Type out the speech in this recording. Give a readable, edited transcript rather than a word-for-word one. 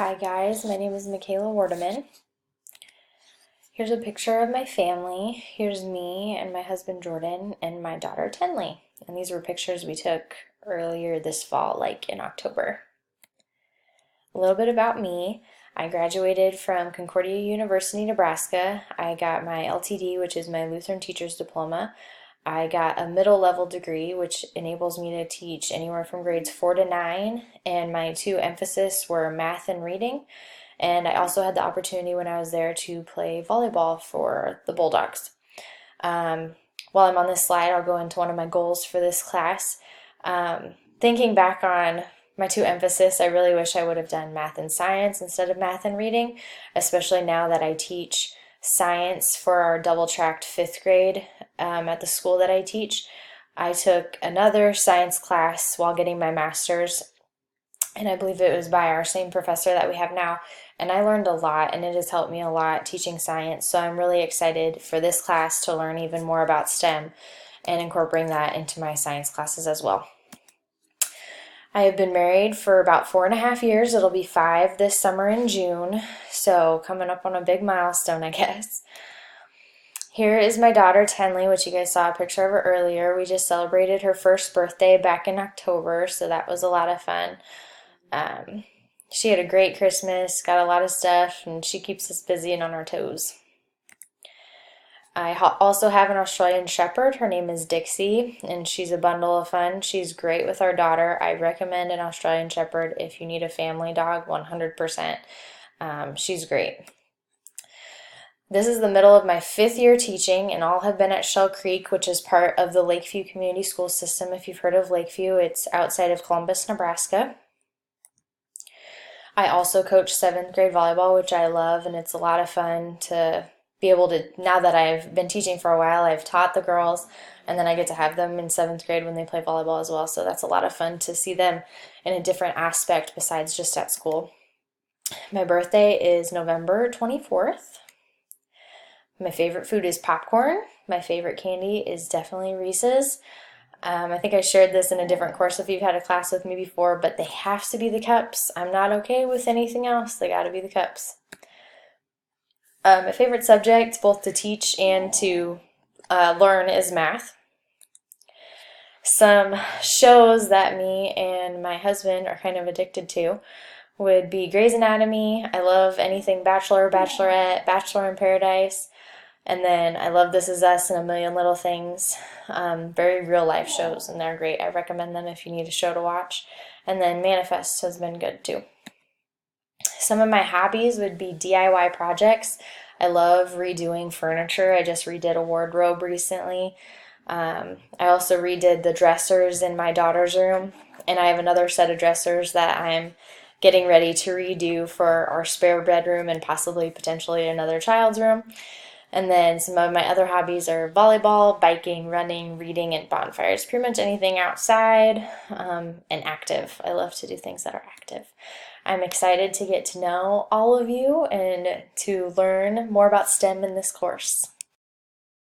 Hi guys, my name is Michaela Wardeman. Here's a picture of my family. Here's me and my husband Jordan and my daughter Tenley. And these were pictures we took earlier this fall, like in October. A little bit about me. I graduated from Concordia University, Nebraska. I got my LTD, which is my Lutheran Teacher's Diploma. I got a middle level degree, which enables me to teach anywhere from grades 4 to 9, and my two emphasis were math and reading. And I also had the opportunity when I was there to play volleyball for the Bulldogs. While I'm on this slide, I'll go into one of my goals for this class. Thinking back on my two emphasis, I really wish I would have done math and science instead of math and reading, especially now that I teach science for our double-tracked fifth grade at the school that I teach. I took another science class while getting my master's, and I believe it was by our same professor that we have now, and I learned a lot, and it has helped me a lot teaching science, so I'm really excited for this class to learn even more about STEM and incorporating that into my science classes as well. I have been married for about 4.5 years. It'll be 5 this summer in June, so coming up on a big milestone, I guess. Here is my daughter Tenley, which you guys saw a picture of her earlier. We just celebrated her first birthday back in October, so that was a lot of fun. She had a great Christmas, got a lot of stuff, and she keeps us busy and on our toes. I also have an Australian Shepherd. Her name is Dixie, and she's a bundle of fun. She's great with our daughter. I recommend an Australian Shepherd if you need a family dog, 100%. She's great. This is the middle of my 5th year teaching, and all have been at Shell Creek, which is part of the Lakeview Community School System. If you've heard of Lakeview, it's outside of Columbus, Nebraska. I also coach 7th grade volleyball, which I love, and it's a lot of fun to be able to, now that I've been teaching for a while, I've taught the girls, and then I get to have them in 7th grade when they play volleyball as well, so that's a lot of fun to see them in a different aspect besides just at school. My birthday is November 24th. My favorite food is popcorn. My favorite candy is definitely Reese's. I think I shared this in a different course if you've had a class with me before, but they have to be the cups. I'm not okay with anything else. They gotta be the cups. My favorite subject, both to teach and to learn, is math. Some shows that me and my husband are kind of addicted to would be Grey's Anatomy. I love anything Bachelor, Bachelorette, Bachelor in Paradise. And then I love This Is Us and A Million Little Things. Very real life shows, and they're great. I recommend them if you need a show to watch. And then Manifest has been good too. Some of my hobbies would be DIY projects. I love redoing furniture. I just redid a wardrobe recently. I also redid the dressers in my daughter's room, and I have another set of dressers that I'm getting ready to redo for our spare bedroom and possibly potentially another child's room. And then some of my other hobbies are volleyball, biking, running, reading, and bonfires. Pretty much anything outside and active. I love to do things that are active. I'm excited to get to know all of you and to learn more about STEM in this course.